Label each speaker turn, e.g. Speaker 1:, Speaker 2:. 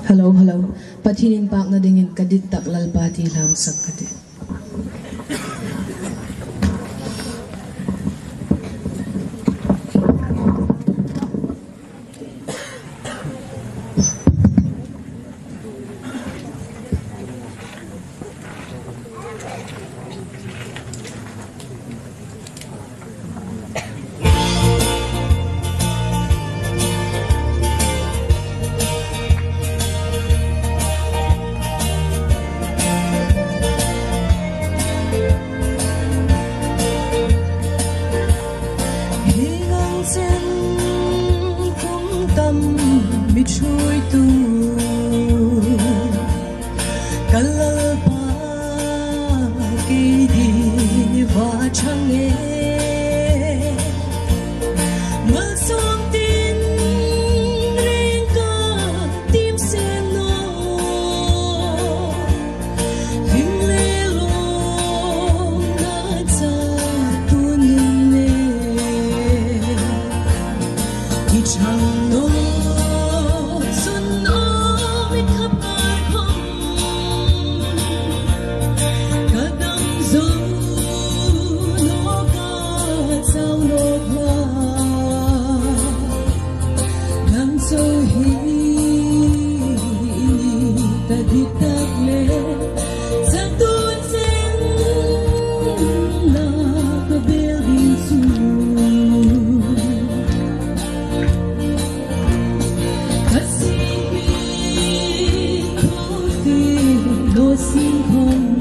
Speaker 1: Hello, hello. Patinin pak na dingin kadit taklal pati lamsak kadit.
Speaker 2: Mi chui tu kalal pa ke di va change mal som tin ren ka tim se no him le lo na cha tu ne ki chang no
Speaker 3: Xin không